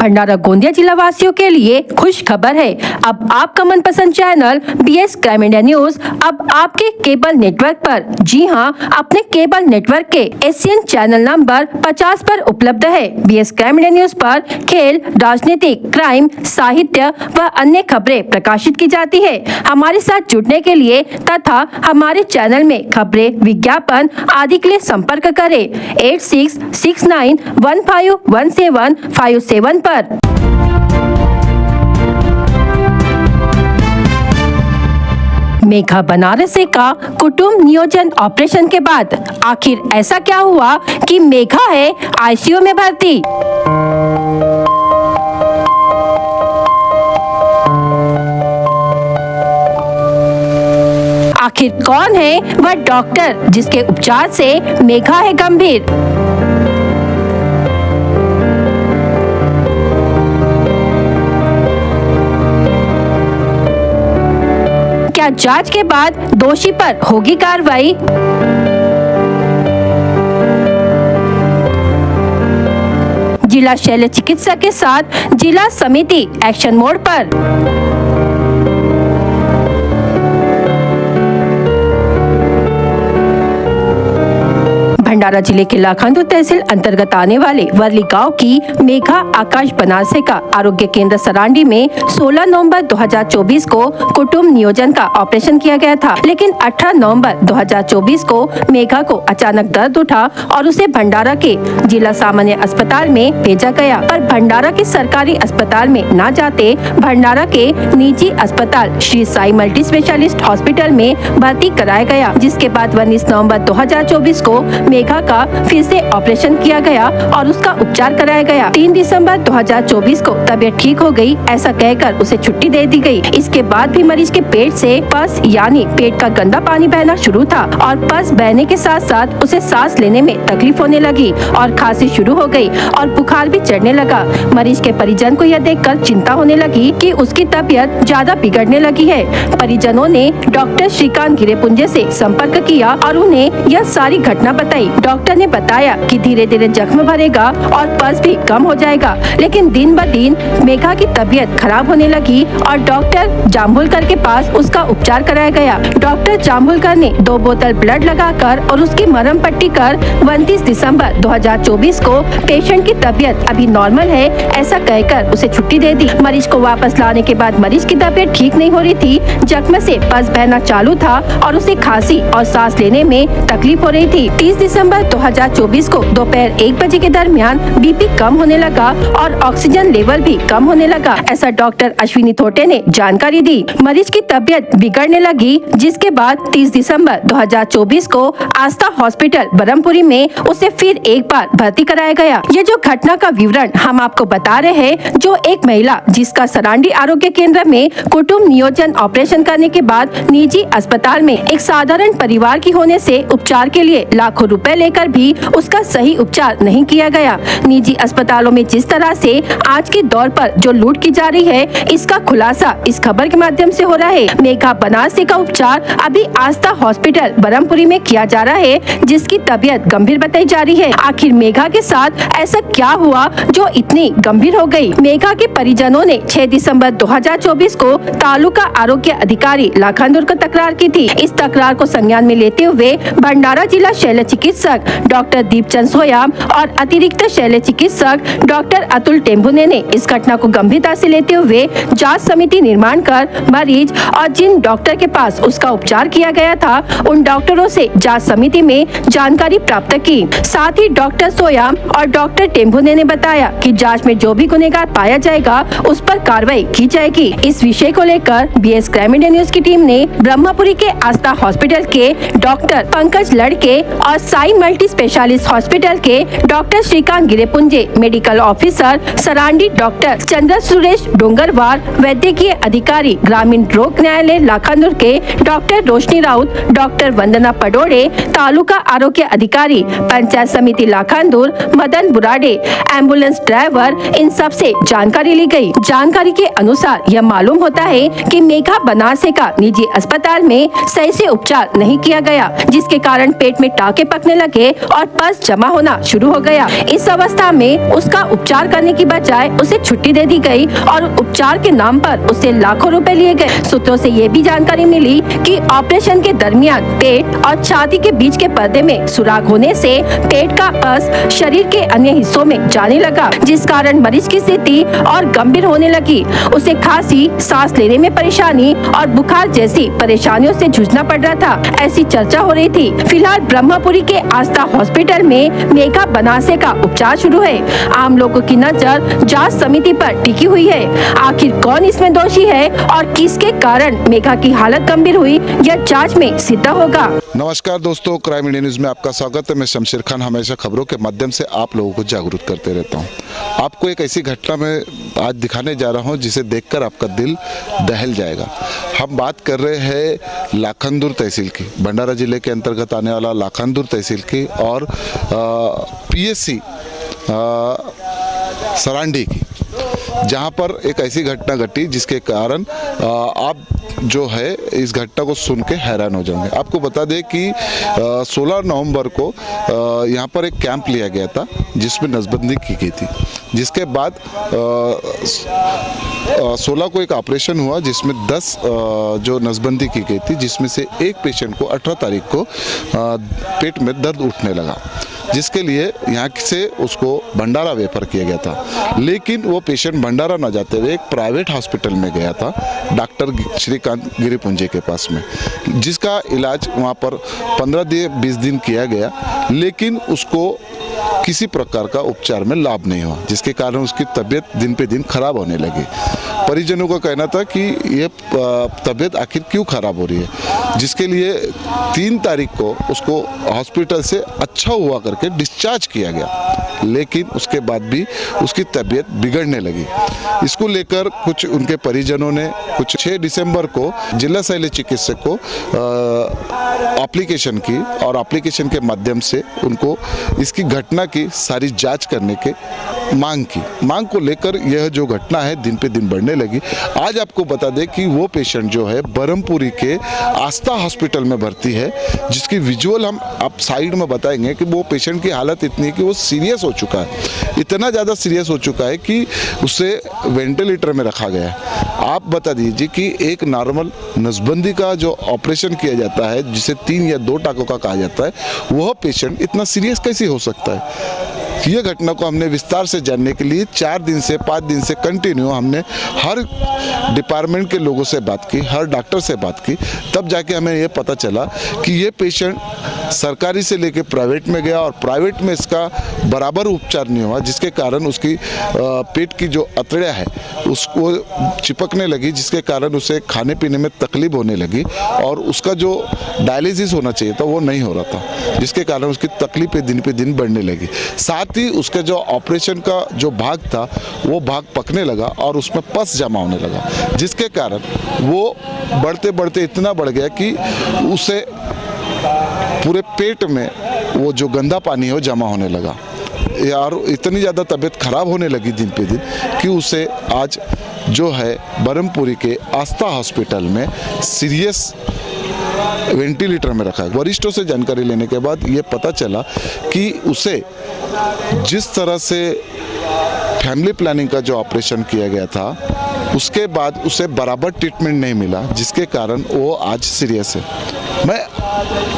भंडारा गोंदिया जिला वासियों के लिए खुश खबर है। अब आपका मनपसंद channel BS crime India news अब आपके केबल नेटवर्क पर, जी हां, अपने केबल नेटवर्क के एशियन चैनल नंबर 50 पर उपलब्ध है। BS क्राइम इंडिया न्यूज पर खेल, राजनीतिक, क्राइम, साहित्य व अन्य खबरें प्रकाशित की जाती है। हमारे साथ जुड़ने के लिए तथा हमारे चैनल में खबरें, विज्ञापन आदि के लिए संपर्क करें 8669151757 पर। मेघा बनारसे का कुटुंब नियोजन ऑपरेशन के बाद आखिर ऐसा क्या हुआ कि मेघा है ICU में भर्ती। आखिर कौन है वह डॉक्टर जिसके उपचार से मेघा है गंभीर। क्या जांच के बाद दोषी पर होगी कार्रवाई। जिला शल्य चिकित्सक के साथ जिला समिति एक्शन मोड पर। भंडारा जिले के लाखांदूर तहसील अंतर्गत आने वाले वर्ली गांव की मेघा आकाश बनारसे का आरोग्य केंद्र सरांडी में 16 नवंबर 2024 को कुटुंब नियोजन का ऑपरेशन किया गया था, लेकिन 18 नवंबर 2024 को मेघा को अचानक दर्द उठा और उसे भंडारा के जिला सामान्य अस्पताल में भेजा गया, पर भंडारा के सरकारी अस्पताल में न जाते भंडारा के निजी अस्पताल Shri Sai multi specialist hospital में भर्ती कराया गया, जिसके बाद 19 नवंबर 2024 को मेघा का फिर से ऑपरेशन किया गया और उसका उपचार कराया गया। 3 दिसंबर 2024 को तबीयत ठीक हो गई, ऐसा कहकर उसे छुट्टी दे दी गई। इसके बाद भी मरीज के पेट से पस यानी पेट का गंदा पानी बहना शुरू था और पस बहने के साथ साथ उसे सांस लेने में तकलीफ होने लगी और खांसी शुरू हो गई और बुखार भी चढ़ने लगा। मरीज के परिजन को यह देखकर चिंता होने लगी कि उसकी तबीयत ज्यादा बिगड़ने लगी है। परिजनों ने डॉक्टर श्रीकांत गिरेपुंजे से संपर्क किया और उन्हें यह सारी घटना बताई। डॉक्टर ने बताया कि धीरे धीरे जख्म भरेगा और पस भी कम हो जाएगा, लेकिन दिन ब दिन मेघा की तबीयत खराब होने लगी और डॉक्टर जाम्बुलकर के पास उसका उपचार कराया गया। डॉक्टर जाम्बुलकर ने 2 बोतल ब्लड लगाकर और उसकी मरहम पट्टी कर 29 दिसंबर 2024 को पेशेंट की तबीयत अभी नॉर्मल है ऐसा कहकर उसे छुट्टी दे दी। मरीज को वापस लाने के बाद मरीज की तबीयत ठीक नहीं हो रही थी, जख्म से पस बहना चालू था और उसे खांसी और सांस लेने में तकलीफ हो रही थी। 30 दिसंबर 2024 को दोपहर 1 बजे के दरमियान बीपी कम होने लगा और ऑक्सीजन लेवल भी कम होने लगा, ऐसा डॉक्टर अश्विनी थोटे ने जानकारी दी। मरीज की तबीयत बिगड़ने लगी, जिसके बाद 30 दिसंबर 2024 को आस्था हॉस्पिटल बरमपुरी में उसे फिर एक बार भर्ती कराया गया। ये जो घटना का विवरण हम आपको बता रहे हैं, जो एक महिला जिसका सरांडी आरोग्य केंद्र में कुटुंब नियोजन ऑपरेशन करने के बाद निजी अस्पताल में एक साधारण परिवार की होने से उपचार के लिए लाखों रुपए लेकर भी उसका सही उपचार नहीं किया गया। निजी अस्पतालों में जिस तरह से आज के दौर पर जो लूट की जा रही है, इसका खुलासा इस खबर के माध्यम से हो रहा है। मेघा बनारसे का उपचार अभी आस्था हॉस्पिटल बरमपुरी में किया जा रहा है, जिसकी तबीयत गंभीर बताई जा रही है। आखिर मेघा के साथ ऐसा क्या हुआ जो इतनी गंभीर हो गई। मेघा के परिजनों ने 6 दिसंबर 2024 को तालुका आरोग्य अधिकारी लाखांदूर को तकरार की थी। इस तकरार को संज्ञान में लेते हुए भंडारा जिला शल्य चिकित्सक डॉक्टर दीपचंद सोयाम और अतिरिक्त शल्य चिकित्सक डॉक्टर अतुल टेम्बुने ने इस घटना को गंभीरता से लेते हुए जांच समिति निर्माण कर मरीज और जिन डॉक्टर के पास उसका उपचार किया गया था, उन डॉक्टरों से जांच समिति में जानकारी प्राप्त की। साथ ही डॉक्टर सोयाम और डॉक्टर टेम्बुने ने बताया कि जांच में जो भी गुनहगार पाया जाएगा उस पर कार्रवाई की जाएगी। इस विषय को लेकर BS क्राइम इंडिया न्यूज की टीम ने ब्रह्मपुरी के आस्था हॉस्पिटल के डॉक्टर पंकज लड़के और साई मल्टी स्पेशलिस्ट हॉस्पिटल के doctor Shrikant Girepunje, medical officer Sarandi doctor Chandra Suresh Dongarwar, वैद्यकीय अधिकारी ग्रामीण रोग न्यायालय लाखांदूर के डॉक्टर रोशनी राउत, डॉक्टर वंदना पडोड़े, तालुका आरोग्य अधिकारी पंचायत समिति लाखांदूर मदन बुराडे, एम्बुलेंस ड्राइवर, इन सब से जानकारी ली गई। जानकारी के अनुसार यह मालूम होता है कि मेघा बनारसे का निजी अस्पताल में सही से उपचार नहीं किया गया, जिसके कारण पेट में टाके पकने लगे और पस जमा होना शुरू हो गया। इस अवस्था में उसका उपचार करने की बजाय उसे छुट्टी दे दी गई और उपचार के नाम पर उससे लाखों रुपए लिए गए। सूत्रों से ये भी जानकारी मिली कि ऑपरेशन के दरमियान पेट और छाती के बीच के पर्दे में सुराख होने से पेट का पस शरीर के अन्य हिस्सों में जाने लगा, जिस कारण मरीज की स्थिति और गंभीर होने लगी। उसे खांसी, सांस लेने में परेशानी और बुखार जैसी परेशानियों से जूझना पड़ रहा था, ऐसी चर्चा हो रही थी। फिलहाल ब्रह्मपुरी के आस्था हॉस्पिटल में मेघा बनासे का उपचार शुरू है। आम लोगों की नजर जांच समिति पर टिकी हुई है। आखिर कौन इसमें दोषी है और किसके कारण मेघा की हालत गंभीर हुई, यह जांच में सिद्ध होगा। नमस्कार दोस्तों, क्राइम इंडिया न्यूज में आपका स्वागत है। मैं शमशेर खान हमेशा खबरों के माध्यम से आप लोगों को जागरूक करते रहता हूं। आपको एक ऐसी घटना में आज दिखाने जा रहा हूं जिसे देखकर आपका दिल दहल जाएगा। हम बात कर रहे हैं लाखनदुर तहसील की, भंडारा जिले के अंतर्गत आने वाला लाखनदुर तहसील की और पीएससी सरांडी की, जहां पर एक ऐसी घटना घटी जिसके कारण आप जो है इस घटना को सुन के हैरान हो जाएंगे। आपको बता दें कि 16 नवंबर को यहाँ पर एक कैंप लिया गया था जिसमें नसबंदी की गई थी, जिसके बाद 16 को एक ऑपरेशन हुआ जिसमें 10 जो नसबंदी की गई थी, जिसमें से एक पेशेंट को 18 तारीख को पेट में दर्द उठने लगा, जिसके लिए यहाँ से उसको भंडारा रेफर किया गया था। लेकिन वो पेशेंट भंडारा न जाते हुए एक प्राइवेट हॉस्पिटल में गया था, डॉक्टर श्रीकांत गिरिपुंजे के पास में, जिसका इलाज वहाँ पर 15-20 दिन किया गया, लेकिन उसको किसी प्रकार का उपचार में लाभ नहीं हुआ, जिसके कारण उसकी तबीयत दिन पे दिन खराब होने लगी। परिजनों का कहना था कि ये तबीयत आखिर क्यों खराब हो रही है, जिसके लिए 3 तारीख को उसको हॉस्पिटल से अच्छा हुआ करके डिस्चार्ज किया गया, लेकिन उसके बाद भी उसकी तबीयत बिगड़ने लगी। इसको लेकर कुछ उनके परिजनों ने कुछ 6 दिसंबर को जिला शल्य चिकित्सक को एप्लीकेशन की और एप्लीकेशन के माध्यम से उनको इसकी घटना की सारी जांच करने के मांग को लेकर यह जो घटना है दिन पे दिन बढ़ने लगी। आज आपको बता दें कि वो पेशेंट जो है ब्रह्मपुरी के आस्था हॉस्पिटल में भर्ती है, जिसकी विजुअल हम आप साइड में बताएंगे कि वो पेशेंट की हालत इतनी है कि वो सीरियस हो चुका है, इतना ज़्यादा सीरियस हो चुका है कि उसे वेंटिलेटर में रखा गया है। आप बता दीजिए कि एक नॉर्मल नसबंदी का जो ऑपरेशन किया जाता है, जिसे 3 या 2 टाकों का कहा जाता है, वह पेशेंट इतना सीरियस कैसे हो सकता है। ये घटना को हमने विस्तार से जानने के लिए 4 दिन से 5 दिन से कंटिन्यू हमने हर डिपार्टमेंट के लोगों से बात की, हर डॉक्टर से बात की, तब जाके हमें ये पता चला कि ये पेशेंट सरकारी से लेके प्राइवेट में गया और प्राइवेट में इसका बराबर उपचार नहीं हुआ, जिसके कारण उसकी पेट की जो अतड़ियाँ है उसको चिपकने लगी, जिसके कारण उसे खाने पीने में तकलीफ होने लगी और उसका जो डायलिसिस होना चाहिए था वो नहीं हो रहा था, जिसके कारण उसकी तकलीफें दिन पे दिन बढ़ने लगी। साथ ही उसके जो ऑपरेशन का जो भाग था वो भाग पकने लगा और उसमें पस जमा होने लगा, जिसके कारण वो बढ़ते बढ़ते इतना बढ़ गया कि उसे पूरे पेट में वो जो गंदा पानी है वो जमा होने लगा यार। इतनी ज़्यादा तबीयत खराब होने लगी दिन पे दिन कि उसे आज जो है ब्रह्मपुरी के आस्था हॉस्पिटल में सीरियस वेंटिलेटर में रखा है। वरिष्ठों से जानकारी लेने के बाद ये पता चला कि उसे जिस तरह से फैमिली प्लानिंग का जो ऑपरेशन किया गया था, उसके बाद उसे बराबर ट्रीटमेंट नहीं मिला, जिसके कारण वो आज सीरियस है। मैं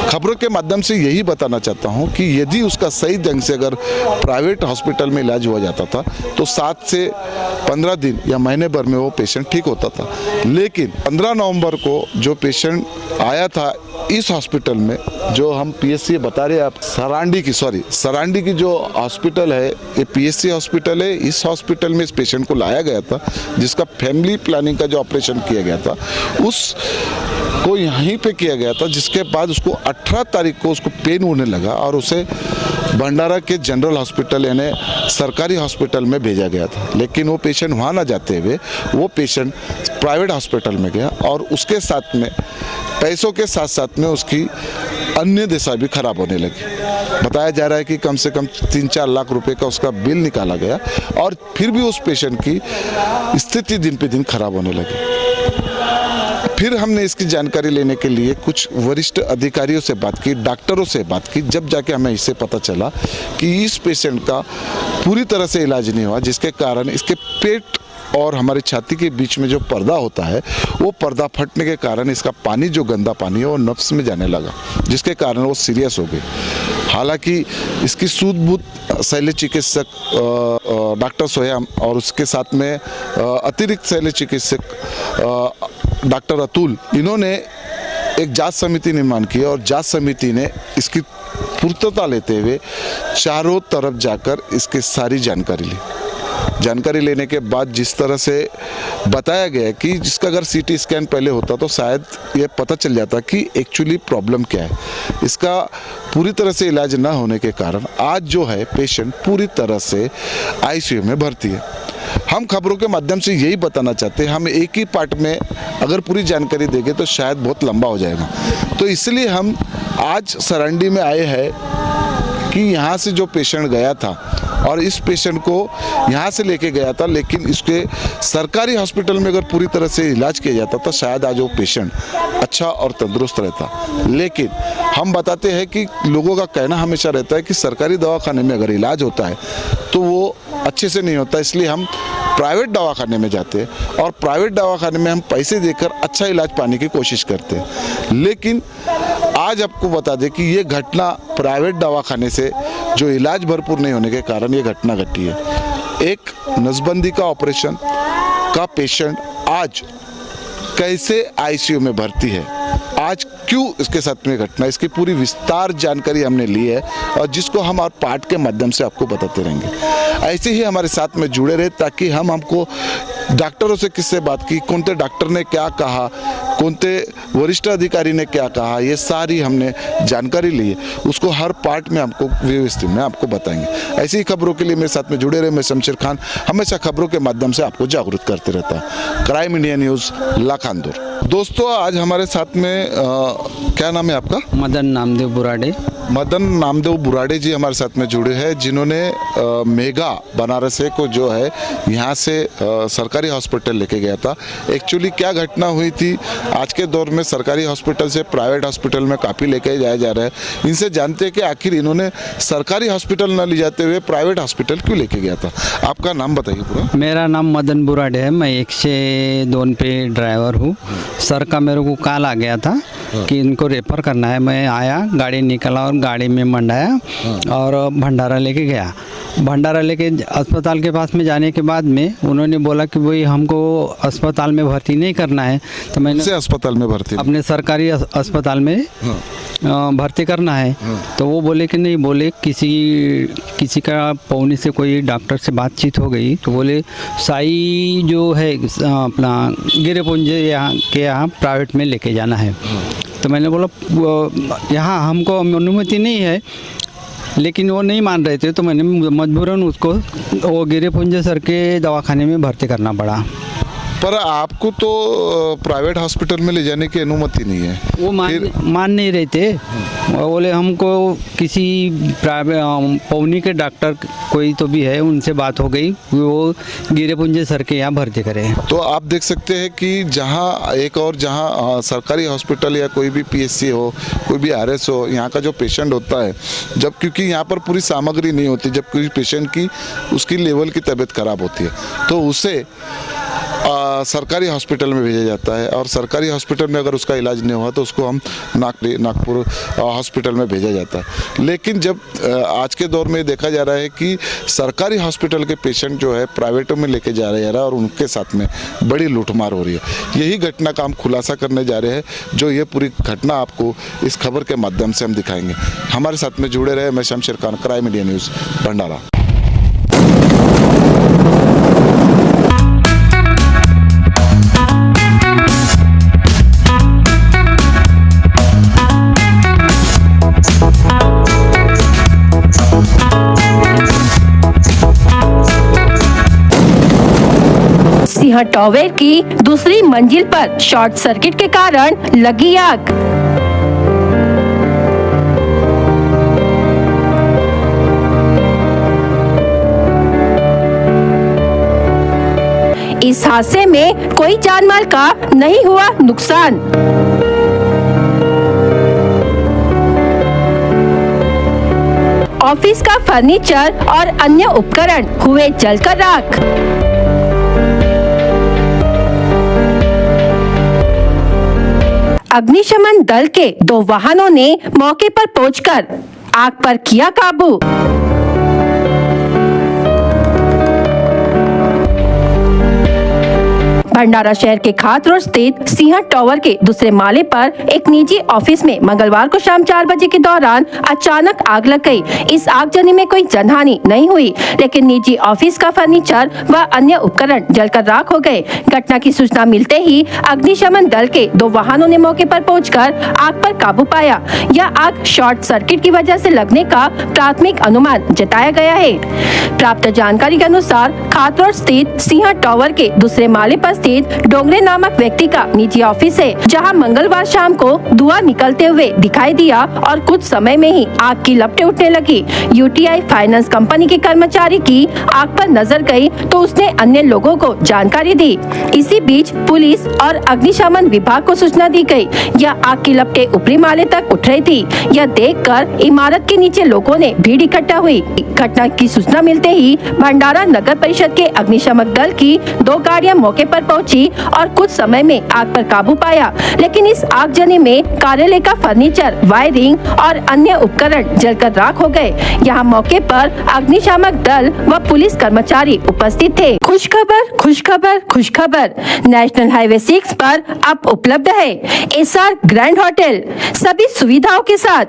खबरों के माध्यम से यही बताना चाहता हूं कि यदि उसका सही ढंग से अगर प्राइवेट हॉस्पिटल में इलाज हुआ जाता था तो 7 से 15 दिन या महीने भर में वो पेशेंट ठीक होता था। लेकिन 15 नवंबर को जो पेशेंट आया था इस हॉस्पिटल में, जो हम पीएससी बता रहे हैं आप, सरांडी की जो हॉस्पिटल है ये पीएससी हॉस्पिटल है। इस हॉस्पिटल में इस पेशेंट को लाया गया था, जिसका फैमिली प्लानिंग का जो ऑपरेशन किया गया था उस को यहीं पे किया गया था, जिसके बाद उसको 18 तारीख को उसको पेन होने लगा और उसे भंडारा के जनरल हॉस्पिटल यानी सरकारी हॉस्पिटल में भेजा गया था। लेकिन वो पेशेंट वहाँ ना जाते हुए वो पेशेंट प्राइवेट हॉस्पिटल में गया और उसके साथ में पैसों के साथ साथ में उसकी अन्य दशा भी खराब होने लगी। बताया जा रहा है कि कम से कम 3-4 लाख रुपए का उसका बिल निकाला गया और फिर भी उस पेशेंट की स्थिति दिन पे दिन खराब होने लगी। फिर हमने इसकी जानकारी लेने के लिए कुछ वरिष्ठ अधिकारियों से बात की, डॉक्टरों से बात की, जब जाके हमें इससे पता चला कि इस पेशेंट का पूरी तरह से इलाज नहीं हुआ, जिसके कारण इसके पेट और हमारी छाती के बीच में जो पर्दा होता है वो पर्दा फटने के कारण इसका पानी, जो गंदा पानी है, वो नफ्स में जाने लगा, जिसके कारण वो सीरियस हो गई। हालांकि इसकी सूझबूझ शल्य चिकित्सक डॉक्टर सोयाम और उसके साथ में अतिरिक्त शल्य चिकित्सक डॉक्टर अतुल, इन्होंने एक जांच समिति निर्माण की और जांच समिति ने इसकी पूर्तता लेते हुए चारों तरफ जाकर इसकी सारी जानकारी ली। जानकारी लेने के बाद जिस तरह से बताया गया कि जिसका अगर सीटी स्कैन पहले होता तो शायद ये पता चल जाता कि एक्चुअली प्रॉब्लम क्या है। इसका पूरी तरह से इलाज ना होने के कारण आज जो है पेशेंट पूरी तरह से आईसीयू में भर्ती है। हम खबरों के माध्यम से यही बताना चाहते हैं, हम एक ही पार्ट में अगर पूरी जानकारी देंगे तो शायद बहुत लंबा हो जाएगा। तो इसलिए हम आज सरांडी में आए हैं कि यहाँ से जो पेशेंट गया था और इस पेशेंट को यहाँ से लेके गया था, लेकिन इसके सरकारी हॉस्पिटल में अगर पूरी तरह से इलाज किया जाता तो शायद आज वो पेशेंट अच्छा और तंदुरुस्त रहता। लेकिन हम बताते हैं कि लोगों का कहना हमेशा रहता है कि सरकारी दवाखाने में अगर इलाज होता है तो वो अच्छे से नहीं होता, इसलिए हम प्राइवेट दवाखाने में जाते हैं और प्राइवेट दवाखाने में हम पैसे देकर अच्छा इलाज पाने की कोशिश करते हैं। लेकिन आज आपको बता दें कि ये घटना प्राइवेट दवाखाने से जो इलाज भरपूर नहीं होने के कारण ये घटना घटी है। एक नसबंदी का ऑपरेशन का पेशेंट आज कैसे आईसीयू में भर्ती है, आज क्यों इसके साथ में घटना, इसकी पूरी विस्तार जानकारी हमने ली है और जिसको हम और पाठ के माध्यम से आपको बताते रहेंगे। ऐसे ही हमारे साथ में जुड़े रहे ताकि हमको डॉक्टरों से किससे बात की, कौन से डॉक्टर ने क्या कहा, कौन से वरिष्ठ अधिकारी ने क्या कहा, ये सारी हमने जानकारी ली है, उसको हर पार्ट में हमको व्यवस्थित में आपको बताएंगे। ऐसी ही खबरों के लिए मेरे साथ में जुड़े रहे। मैं शमशेर खान हमेशा खबरों के माध्यम से आपको जागरूक करते रहता है। Crime India news Lakhandur. दोस्तों आज हमारे साथ में क्या नाम है आपका? मदन नामदेव बुराड़े। मदन नामदेव बुराड़े जी हमारे साथ में जुड़े हैं, जिन्होंने मेगा बनारस को जो है यहाँ से सरकारी हॉस्पिटल लेके गया था। एक्चुअली क्या घटना हुई थी, आज के दौर में सरकारी हॉस्पिटल से प्राइवेट हॉस्पिटल में काफ़ी लेके जाया जा रहा है। इनसे जानते हैं कि आखिर इन्होंने सरकारी हॉस्पिटल न ले जाते हुए प्राइवेट हॉस्पिटल क्यों लेके गया था। आपका नाम बताइए पूरा। मेरा नाम मदन बुराड़े है, मैं 102 पे ड्राइवर हूँ। सर का मेरे को कॉल आ गया था कि इनको रेफर करना है। मैं आया, गाड़ी निकला और गाड़ी में मंडाया और भंडारा लेके गया। भंडारा लेके अस्पताल के पास में जाने के बाद में उन्होंने बोला कि भाई हमको अस्पताल में भर्ती नहीं करना है। तो मैंने से अस्पताल में भर्ती अपने सरकारी अस्पताल में भर्ती करना है। तो वो बोले कि नहीं, बोले किसी का पौनी से कोई डॉक्टर से बातचीत हो गई तो बोले साई जो है अपना गिरेपुंजे यहाँ प्राइवेट में लेके जाना है। तो मैंने बोला यहाँ हमको अनुमति नहीं है, लेकिन वो नहीं मान रहे थे। तो मैंने मजबूरन उसको वो गिरेपुंजे सर के दवाखाने में भर्ती करना पड़ा। पर आपको तो प्राइवेट हॉस्पिटल में ले जाने की अनुमति नहीं है। वो मान नहीं रहे थे। वो बोले हमको किसी प्राइवेट पौनी के डॉक्टर कोई तो भी है, उनसे बात हो गई, वो गिरेपुंजे सर के यहाँ भर्ती करें। तो आप देख सकते हैं कि जहाँ एक और जहाँ सरकारी हॉस्पिटल या कोई भी पीएचसी हो, कोई भी आरएस हो, यहाँ का जो पेशेंट होता है, जब क्योंकि यहाँ पर पूरी सामग्री नहीं होती, जब कोई पेशेंट की उसकी लेवल की तबीयत खराब होती है तो उसे सरकारी हॉस्पिटल में भेजा जाता है और सरकारी हॉस्पिटल में अगर उसका इलाज नहीं हुआ तो उसको हम नागपुर हॉस्पिटल में भेजा जाता है। लेकिन जब आज के दौर में देखा जा रहा है कि सरकारी हॉस्पिटल के पेशेंट जो है प्राइवेटों में लेके जा रहा है और उनके साथ में बड़ी लूटमार हो रही है। यही घटना का हम खुलासा करने जा रहे हैं, जो ये पूरी घटना आपको इस खबर के माध्यम से हम दिखाएंगे। हमारे साथ में जुड़े रहे। मैं Shamsher Khan, crime India news, Bhandara. Singh tower की दूसरी मंजिल पर शॉर्ट सर्किट के कारण लगी आग। इस हादसे में कोई जानमाल का नहीं हुआ नुकसान। ऑफिस का फर्नीचर और अन्य उपकरण हुए जलकर राख। अग्निशमन दल के 2 वाहनों ने मौके पर पहुंचकर आग पर किया काबू। भंडारा शहर के खात रोड स्थित सिंह टावर के दूसरे माले पर एक निजी ऑफिस में मंगलवार को शाम 4 बजे के दौरान अचानक आग लग गई। इस आगजनी में कोई जनहानि नहीं हुई, लेकिन निजी ऑफिस का फर्नीचर व अन्य उपकरण जलकर राख हो गए। घटना की सूचना मिलते ही अग्निशमन दल के 2 वाहनों ने मौके पर पहुंचकर आग पर काबू पाया। यह आग शॉर्ट सर्किट की वजह से लगने का प्राथमिक अनुमान जताया गया है। प्राप्त जानकारी के अनुसार खात रोड स्थित सिंह टावर के दूसरे माले पर डोंगरे नामक व्यक्ति का निजी ऑफिस है, जहां मंगलवार शाम को धुआं निकलते हुए दिखाई दिया और कुछ समय में ही आग की लपटें उठने लगी। यूटीआई फाइनेंस कंपनी के कर्मचारी की आग पर नजर गई तो उसने अन्य लोगों को जानकारी दी। इसी बीच पुलिस और अग्निशमन विभाग को सूचना दी गई। यह आग की लपटें ऊपरी माले तक उठ रही थी। यह देखकर इमारत के नीचे लोगों ने भीड़ इकट्ठा हुई। घटना की सूचना मिलते ही भंडारा नगर परिषद के अग्निशमन दल की 2 गाड़ियां मौके पर पहुंची और कुछ समय में आग पर काबू पाया, लेकिन इस आगजनी में कार्यालय का फर्नीचर, वायरिंग और अन्य उपकरण जलकर राख हो गए। यहां मौके पर अग्निशामक दल व पुलिस कर्मचारी उपस्थित थे। खुशखबर, खुशखबर, खुशखबर। नेशनल हाईवे 6 पर अब उपलब्ध है एसआर ग्रैंड होटल सभी सुविधाओं के साथ।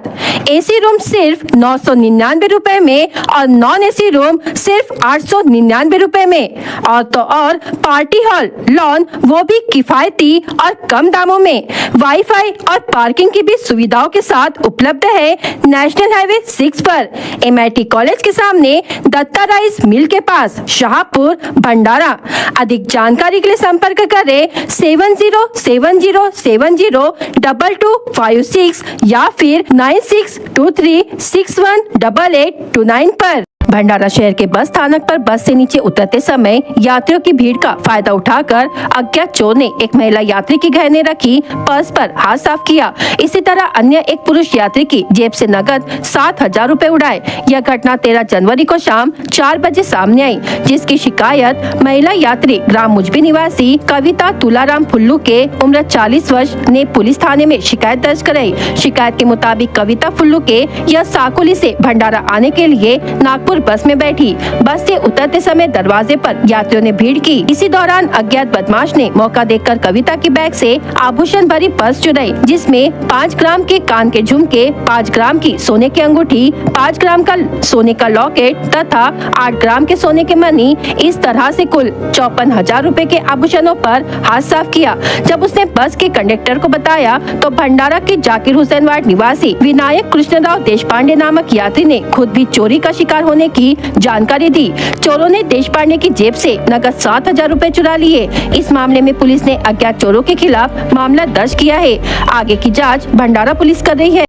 एसी रूम सिर्फ 999 रुपए में और नॉन एसी रूम सिर्फ 899 रुपए में। और तो और पार्टी हॉल, लॉन वो भी किफायती और कम दामों में। वाईफाई और पार्किंग की भी सुविधाओं के साथ उपलब्ध है नेशनल हाईवे 6 पर, एमआईटी कॉलेज के सामने, दत्ता राइस मिल के पास, शाहपुर, भंडारा। अधिक जानकारी के लिए संपर्क करें 7070702256 या फिर 9623618829 पर। भंडारा शहर के बस स्थानक पर बस से नीचे उतरते समय यात्रियों की भीड़ का फायदा उठाकर अज्ञात चोर ने एक महिला यात्री की गहने रखी पर्स पर हाथ साफ किया। इसी तरह अन्य एक पुरुष यात्री की जेब से नकद 7,000 रुपए उड़ाए। यह घटना 13 जनवरी को शाम 4 बजे सामने आई, जिसकी शिकायत महिला यात्री ग्राम मुजबी निवासी कविता तुलाराम फुल्लू के उम्र 40 वर्ष ने पुलिस थाने में शिकायत दर्ज कराई। शिकायत के मुताबिक कविता फुल्लू के यह साकोली से भंडारा आने के लिए नागपुर बस में बैठी। बस से उतरते समय दरवाजे पर यात्रियों ने भीड़ की। इसी दौरान अज्ञात बदमाश ने मौका देखकर कविता की बैग से आभूषण भरी पर्स चुराई, जिसमें 5 ग्राम के कान के झुमके, 5 ग्राम की सोने की अंगूठी, 5 ग्राम का सोने का लॉकेट तथा 8 ग्राम के सोने के मनी, इस तरह से कुल 54,000 रुपए के आभूषणों पर हाथ साफ किया। जब उसने बस के कंडक्टर को बताया तो भंडारा के जाकिर हुसैन वार्ड निवासी विनायक कृष्णराव देशपांडे नामक यात्री ने खुद भी चोरी का शिकार होने की जानकारी दी। चोरों ने देशपांडे की जेब से नकद 7,000 रुपए चुरा लिए। इस मामले में पुलिस ने अज्ञात चोरों के खिलाफ मामला दर्ज किया है। आगे की जांच भंडारा पुलिस कर रही है।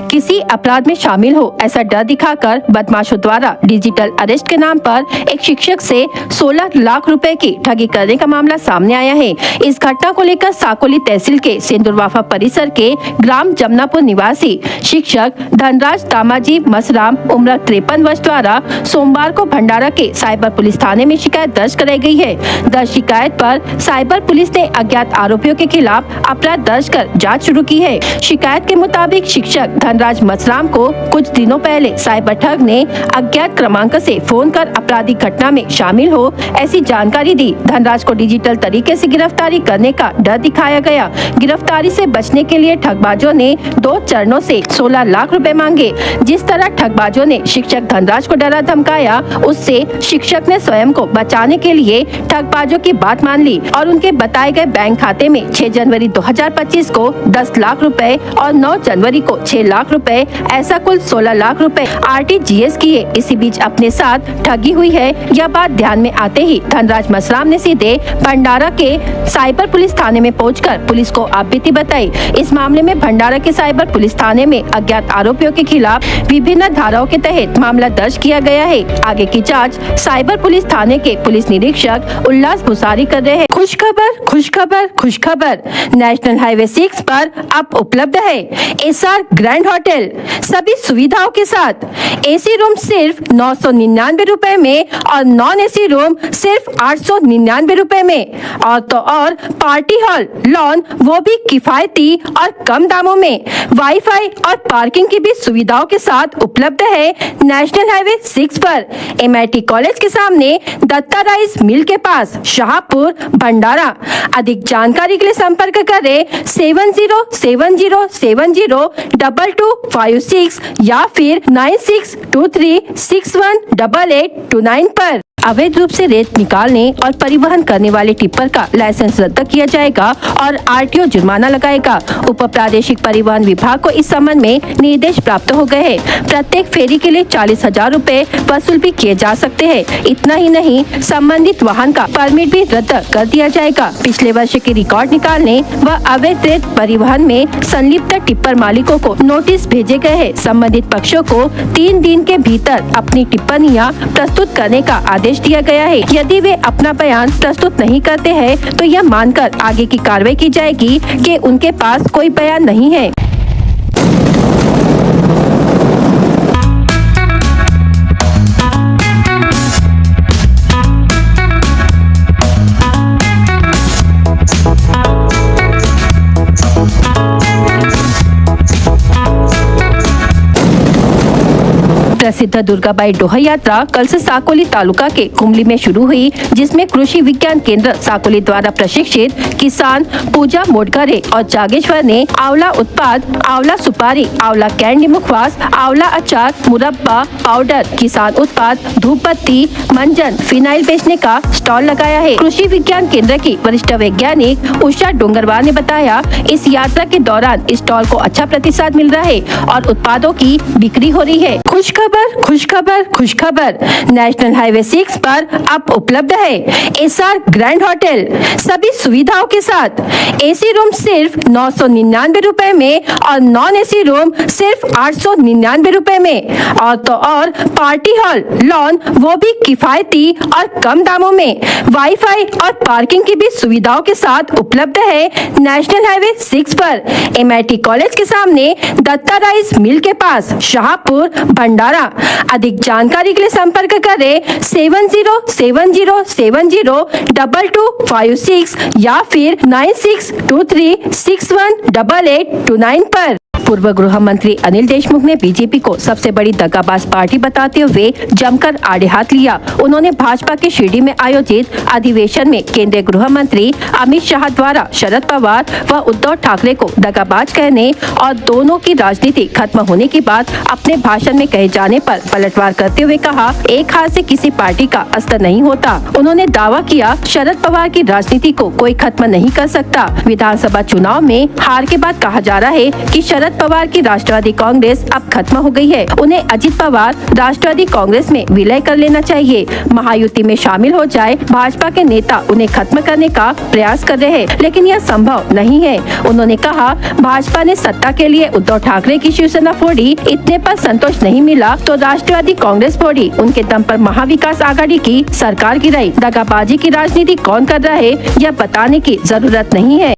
किसी अपराध में शामिल हो ऐसा डर दिखाकर बदमाशों द्वारा डिजिटल अरेस्ट के नाम पर एक शिक्षक से 16 लाख रुपए की ठगी करने का मामला सामने आया है। इस घटना को लेकर साकोली तहसील के सिंदुरवाफा परिसर के ग्राम जमनापुर निवासी शिक्षक धनराज दामाजी मसराम उम्र 53 वर्ष द्वारा सोमवार को भंडारा के साइबर पुलिस थाने में शिकायत दर्ज कराई गई है। दर्ज शिकायत पर साइबर पुलिस ने अज्ञात आरोपियों के खिलाफ अपराध दर्ज कर जाँच शुरू की है। शिकायत के मुताबिक शिक्षक धनराज मसराम को कुछ दिनों पहले साइबर ठग ने अज्ञात क्रमांक से फोन कर आपराधिक घटना में शामिल हो ऐसी जानकारी दी। धनराज को डिजिटल तरीके से गिरफ्तारी करने का डर दिखाया गया। गिरफ्तारी से बचने के लिए ठगबाजों ने 2 चरणों से 16 लाख रुपए मांगे। जिस तरह ठगबाजों ने शिक्षक धनराज को डरा धमकाया, उससे शिक्षक ने स्वयं को बचाने के लिए ठगबाजों की बात मान ली और उनके बताए गए बैंक खाते में 6 जनवरी 2025 को 10 लाख रुपए और 9 जनवरी को 6 लाख रुपए ऐसा कुल 16 लाख रुपए RTGS किए। इसी बीच अपने साथ ठगी हुई है, यह बात ध्यान में आते ही धनराज मसराम ने सीधे भंडारा के साइबर पुलिस थाने में पहुंचकर पुलिस को आपबीती बताई। इस मामले में भंडारा के साइबर पुलिस थाने में अज्ञात आरोपियों के खिलाफ विभिन्न धाराओं के तहत मामला दर्ज किया गया है। आगे की जांच साइबर पुलिस थाने के पुलिस निरीक्षक उल्लास भुसारी कर रहे हैं। खुशखबर, खुशखबर, खुशखबर, नेशनल हाईवे 6 पर अब उपलब्ध है SR ग्रैंड होटल सभी सुविधाओं के साथ। AC रूम सिर्फ 999 रुपए में और नॉन AC रूम सिर्फ 899 रुपए में। और तो और पार्टी हॉल, लॉन, वो भी किफायती और कम दामों में। वाईफाई और पार्किंग की भी सुविधाओं के साथ उपलब्ध है नेशनल हाईवे 6 पर, MIT कॉलेज के सामने, दत्ता राइस मिल के पास, शाहपुर, भंडारा। अधिक जानकारी के लिए संपर्क करें 7070702256 या फिर 9623618829 पर। अवैध रूप से रेत निकालने और परिवहन करने वाले टिप्पर का लाइसेंस रद्द किया जाएगा और RTO जुर्माना लगाएगा। उप प्रादेशिक परिवहन विभाग को इस संबंध में निर्देश प्राप्त हो गए हैं। प्रत्येक फेरी के लिए 40,000 रुपए वसूल भी किए जा सकते हैं। इतना ही नहीं, संबंधित वाहन का परमिट भी रद्द कर दिया जाएगा। पिछले वर्ष के रिकॉर्ड निकालने व अवैध रेत परिवहन में संलिप्त टिप्पर मालिकों को नोटिस भेजे गए हैं। संबंधित पक्षों को 3 दिन के भीतर अपनी टिप्पणियां प्रस्तुत करने का आदेश दिया गया है। यदि वे अपना बयान प्रस्तुत नहीं करते हैं तो यह मानकर आगे की कार्रवाई की जाएगी कि उनके पास कोई बयान नहीं है। प्रसिद्ध दुर्गाबाई डोहा यात्रा कल से साकोली तालुका के कुमली में शुरू हुई, जिसमें कृषि विज्ञान केंद्र साकोली द्वारा प्रशिक्षित किसान पूजा मोडघरे और जागेश्वर ने आंवला उत्पाद, आंवला सुपारी, आंवला कैंडी मुखवास, आंवला अचार, मुरब्बा, पाउडर, किसान उत्पाद, धूपबत्ती, मंजन, फिनाइल बेचने का स्टॉल लगाया है। कृषि विज्ञान केंद्र की वरिष्ठ वैज्ञानिक उषा डोंगरवार ने बताया, इस यात्रा के दौरान स्टॉल को अच्छा प्रतिसाद मिल रहा है और उत्पादों की बिक्री हो रही है। खुशखबर, खुशखबर, खुशखबर, नेशनल हाईवे 6 पर अब उपलब्ध है SR ग्रैंड होटल सभी सुविधाओं के साथ। AC रूम सिर्फ 999 रुपए में और नॉन AC रूम सिर्फ 899 रुपए में। और तो और पार्टी हॉल, लॉन, वो भी किफायती और कम दामों में। वाईफाई और पार्किंग की भी सुविधाओं के साथ उपलब्ध है नेशनल हाईवे 6 पर, MIT कॉलेज के सामने, दत्ता राइस मिल के पास, शाहपुर, भंडारा। अधिक जानकारी के लिए संपर्क करें 7070702256 या फिर 9623618829 पर। पूर्व गृह मंत्री अनिल देशमुख ने बीजेपी को सबसे बड़ी दगाबाज पार्टी बताते हुए जमकर आड़े हाथ लिया। उन्होंने भाजपा के शिरडी में आयोजित अधिवेशन में केंद्रीय गृह मंत्री अमित शाह द्वारा शरद पवार व उद्धव ठाकरे को दगाबाज कहने और दोनों की राजनीति खत्म होने की बात अपने भाषण में कहे जाने पर पलटवार करते हुए कहा, एक हाथ से किसी पार्टी का अस्तर नहीं होता। उन्होंने दावा किया, शरद पवार की राजनीति को कोई खत्म नहीं कर सकता। विधानसभा चुनाव में हार के बाद कहा जा रहा है कि शरद पवार की राष्ट्रवादी कांग्रेस अब खत्म हो गई है। उन्हें अजित पवार राष्ट्रवादी कांग्रेस में विलय कर लेना चाहिए। महायुति में शामिल हो जाए। भाजपा के नेता उन्हें खत्म करने का प्रयास कर रहे हैं, लेकिन यह संभव नहीं है। उन्होंने कहा, भाजपा ने सत्ता के लिए उद्धव ठाकरे की शिवसेना फोड़ी, इतने पर संतोष नहीं मिला तो राष्ट्रवादी कांग्रेस फोड़ी, उनके दम पर महाविकास आघाड़ी की सरकार गिराई। दगाबाजी की राजनीति कौन कर रहा है यह बताने की जरूरत नहीं है।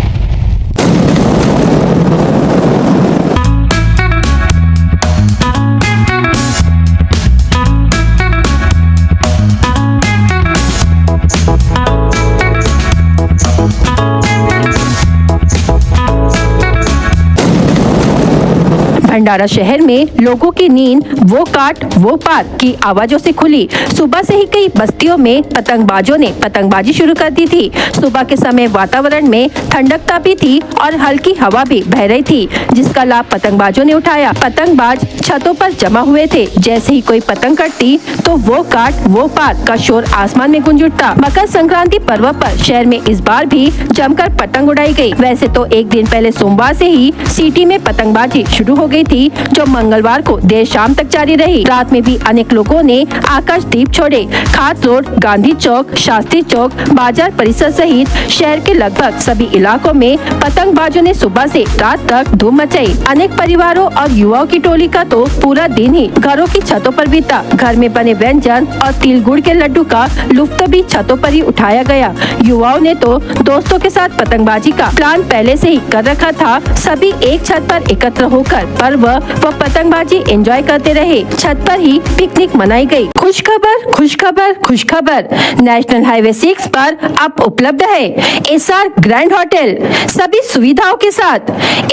भंडारा शहर में लोगों की नींद वो काट वो पार की आवाजों से खुली। सुबह से ही कई बस्तियों में पतंगबाजों ने पतंगबाजी शुरू कर दी थी। सुबह के समय वातावरण में ठंडकता भी थी और हल्की हवा भी बह रही थी, जिसका लाभ पतंगबाजों ने उठाया। पतंगबाज छतों पर जमा हुए थे। जैसे ही कोई पतंग कटती तो वो काट वो पार का शोर आसमान में गूंज उठता। मकर संक्रांति पर्व पर शहर में इस बार भी जमकर पतंग उड़ाई गई। वैसे तो एक दिन पहले सोमवार से ही सिटी में पतंगबाजी शुरू हो गई थी, थी, जो मंगलवार को देर शाम तक जारी रही। रात में भी अनेक लोगों ने आकाश दीप छोड़े। खात रोड, गांधी चौक, शास्त्री चौक, बाजार परिसर सहित शहर के लगभग सभी इलाकों में पतंगबाजों ने सुबह से रात तक धूम मचाई। अनेक परिवारों और युवाओं की टोली का तो पूरा दिन ही घरों की छतों पर बीता। घर में बने व्यंजन और तिल गुड़ के लड्डू का लुत्फ भी छतों पर ही उठाया गया। युवाओं ने तो दोस्तों के साथ पतंगबाजी का प्लान पहले से ही कर रखा था। सभी एक छत पर एकत्र होकर पर्व व पतंगबाजी एंजॉय करते रहे। छत पर ही पिकनिक मनाई गई। खुशखबर, खुशखबर, खुशखबर। नेशनल हाईवे 6 पर अब उपलब्ध है एसआर ग्रैंड होटल सभी सुविधाओं के साथ।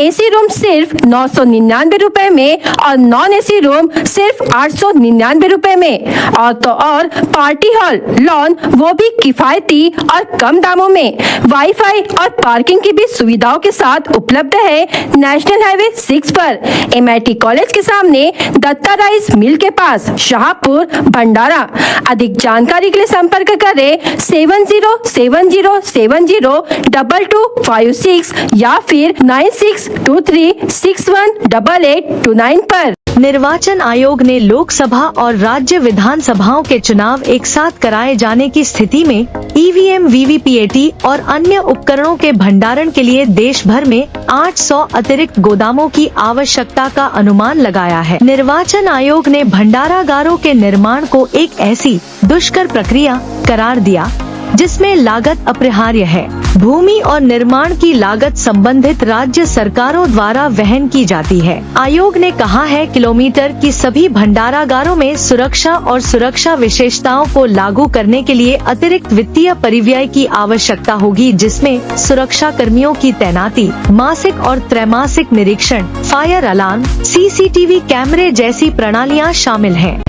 एसी रूम सिर्फ 999 रुपए में और नॉन एसी रूम सिर्फ 899 रुपए में। और तो और पार्टी हॉल, लॉन वो भी किफायती और कम दामों में। वाईफाई और पार्किंग की भी सुविधाओं के साथ उपलब्ध है नेशनल हाईवे 6 पर, MIT कॉलेज के सामने, दत्ता राइस मिल के पास, शाहपुर, भंडारा। अधिक जानकारी के लिए संपर्क करें 7070702256 या फिर 9623618829 पर। निर्वाचन आयोग ने लोकसभा और राज्य विधानसभाओं के चुनाव एक साथ कराए जाने की स्थिति में EVM, VVPAT और अन्य उपकरणों के भंडारण के लिए देश भर में 800 अतिरिक्त गोदामों की आवश्यकता का अनुमान लगाया है। निर्वाचन आयोग ने भंडारागारों के निर्माण को एक ऐसी दुष्कर प्रक्रिया करार दिया जिसमें लागत अपरिहार्य है। भूमि और निर्माण की लागत संबंधित राज्य सरकारों द्वारा वहन की जाती है। आयोग ने कहा है किलोमीटर की सभी भंडारागारों में सुरक्षा और सुरक्षा विशेषताओं को लागू करने के लिए अतिरिक्त वित्तीय परिव्यय की आवश्यकता होगी, जिसमें सुरक्षा कर्मियों की तैनाती, मासिक और त्रैमासिक निरीक्षण, फायर अलार्म, CCTV कैमरे जैसी प्रणालियां शामिल हैं।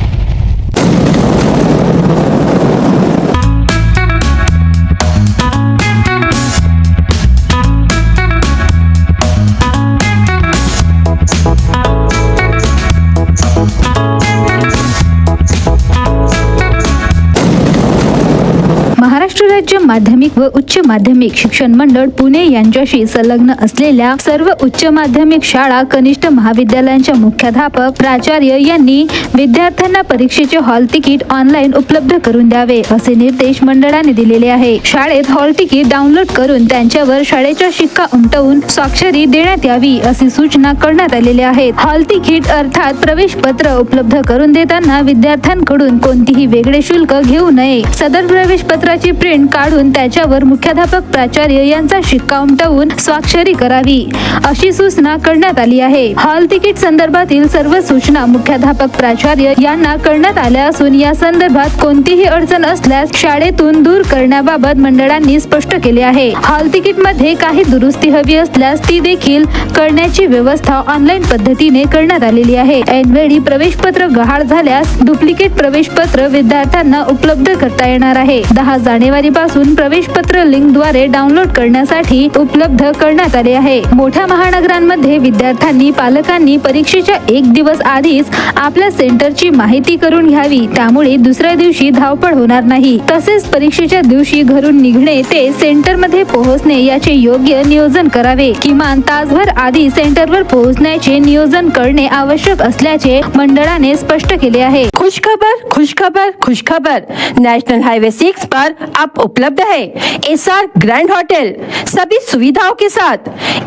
महाराष्ट्र राज्य माध्यमिक व उच्च माध्यमिक शिक्षण मंडळ पुणे यांच्याशी संलग्न असलेल्या सर्व उच्च माध्यमिक शाळा, कनिष्ठ महाविद्यालयांच्या मुख्याध्यापक, प्राचार्य यांनी विद्यार्थ्यांना परीक्षेचे हॉल तिकीट ऑनलाईन उपलब्ध करून द्यावे असे निर्देश मंडळाने दिलेले आहे। शाळेत हॉल तिकीट डाउनलोड करून त्यांच्यावर शाळेचा शिक्का उमटवून स्वाक्षरी देण्यात यावी अशी सूचना करण्यात आलेल्या आहेत। हॉल तिकीट अर्थात प्रवेश पत्र उपलब्ध करून देताना विद्यार्थ्यांकडून कोणतीही वेगळे शुल्क घेऊ नये। सदर प्रवेश पत्राची प्रिंट काढून त्याच्यावर मुख्याध्यापक, प्राचार्य यांचा शिक्का उमटवून स्वाक्षरी करावी अशी सूचना करण्यात आली आहे। हॉल तिकीट संदर्भातील सर्व सूचना मुख्याध्यापक, प्राचार्य यांना करण्यात आल्या असून या संदर्भात कोणतीही अडचण असल्यास शाळेतून दूर करण्याबाबत मंडळांनी स्पष्ट केले आहे। हॉल तिकीट मध्ये काही दुरुस्ती हवी असल्यास ती देखील करण्याची व्यवस्था ऑनलाईन पद्धतीने करण्यात आलेली आहे। ऐनवेळी प्रवेश पत्र गहाळ झाल्यास डुप्लिकेट प्रवेश पत्र विद्यार्थ्यांना उपलब्ध करता येणार आहे। 10 जानेवारी पासून प्रवेश पत्र लिंक द्वारे डाउनलोड करण्यासाठी उपलब्ध करण्यात आले आहे। मोठ्या महानगरांमध्ये विद्यार्थ्यांनी, पालकांनी परीक्षेच्या एक दिवस आधीच आपल्या सेंटरची माहिती करून घ्यावी, त्यामुळे दुसऱ्या दिवशी धावपळ होणार नाही। तसेच परीक्षेच्या दिवशी घरून निघणे ते सेंटर मध्ये पोहोचणे याचे योग्य नियोजन करावे। किमान तासभर आधी सेंटरवर पोहोचण्याचे नियोजन करणे आवश्यक असल्याचे मंडळाने स्पष्ट केले आहे। खुशखबर, खुशखबर, खुशखबर। नेशनल हाईवे 6 पर अब उपलब्ध है एसआर ग्रैंड होटल सभी सुविधाओं के साथ।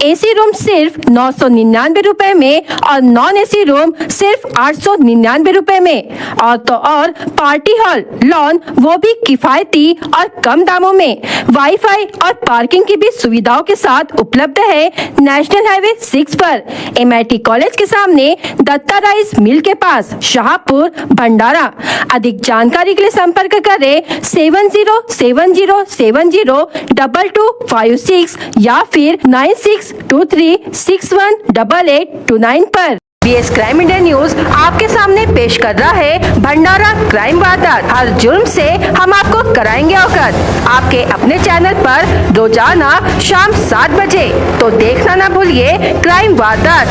एसी रूम सिर्फ 999 रुपए में और नॉन एसी रूम सिर्फ 899 रुपए में। और तो और पार्टी हॉल, लॉन वो भी किफायती और कम दामों में। वाईफाई और पार्किंग की भी सुविधाओं के साथ उपलब्ध है नेशनल हाईवे 6 पर, MIT कॉलेज के सामने, दत्ता राइस मिल के पास, शाहपुर, भंडारा। अधिक जानकारी के लिए संपर्क करें 7070702256 या फिर 9623618829 पर। BS क्राइम इंडिया न्यूज आपके सामने पेश कर रहा है भंडारा क्राइम वारदात। हर जुर्म से हम आपको कराएंगे अवगत। आपके अपने चैनल पर रोजाना शाम 7 बजे, तो देखना ना भूलिए क्राइम वारदात।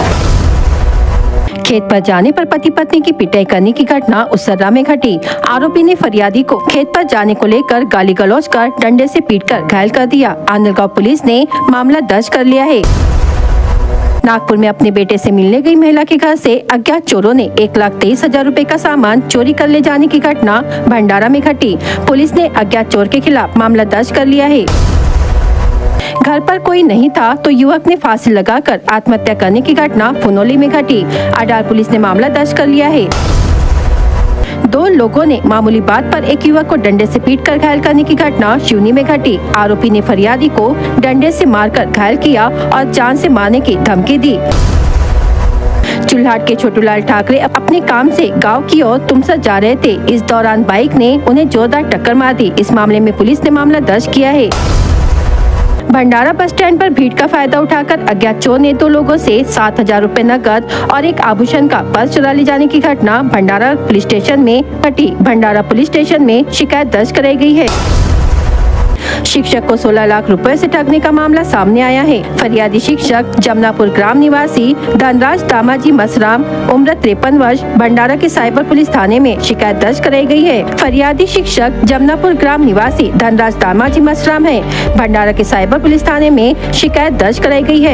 खेत पर जाने पर पति पत्नी की पिटाई करने की घटना उसर्रा में घटी। आरोपी ने फरियादी को खेत पर जाने को लेकर गाली गलौज कर डंडे से पीटकर घायल कर दिया। आंधरगांव पुलिस ने मामला दर्ज कर लिया है। नागपुर में अपने बेटे से मिलने गई महिला के घर से अज्ञात चोरों ने 1,23,000 रुपए का सामान चोरी कर ले जाने की घटना भंडारा में घटी। पुलिस ने अज्ञात चोर के खिलाफ मामला दर्ज कर लिया है। घर पर कोई नहीं था तो युवक ने फांसी लगाकर आत्महत्या करने की घटना फुनोली में घटी। अडार पुलिस ने मामला दर्ज कर लिया है। 2 लोगों ने मामूली बात पर एक युवक को डंडे से पीटकर घायल करने की घटना शिवनी में घटी। आरोपी ने फरियादी को डंडे से मारकर घायल किया और जान से मारने की धमकी दी। चुल्हाट के छोटूलाल ठाकरे अपने काम से गांव की ओर तुमसर जा रहे थे। इस दौरान बाइक ने उन्हें जोरदार टक्कर मार दी। इस मामले में पुलिस ने मामला दर्ज किया है। भंडारा बस स्टैंड पर भीड़ का फायदा उठाकर अज्ञात चोर ने 2 लोगों से 7,000 रुपए नकद और एक आभूषण का पर्स चुरा ले जाने की घटना भंडारा पुलिस स्टेशन में घटी। भंडारा पुलिस स्टेशन में शिकायत दर्ज कराई गई है। शिक्षक को 16 लाख रुपए से ठगने का मामला सामने आया है। फरियादी शिक्षक जमनापुर ग्राम निवासी धनराज दामाजी मसराम उम्र 53 वर्ष भंडारा के साइबर पुलिस थाने में शिकायत दर्ज कराई गई है। फरियादी शिक्षक जमनापुर ग्राम निवासी धनराज दामाजी मसराम है। भंडारा के साइबर पुलिस थाने में शिकायत दर्ज कराई गई है।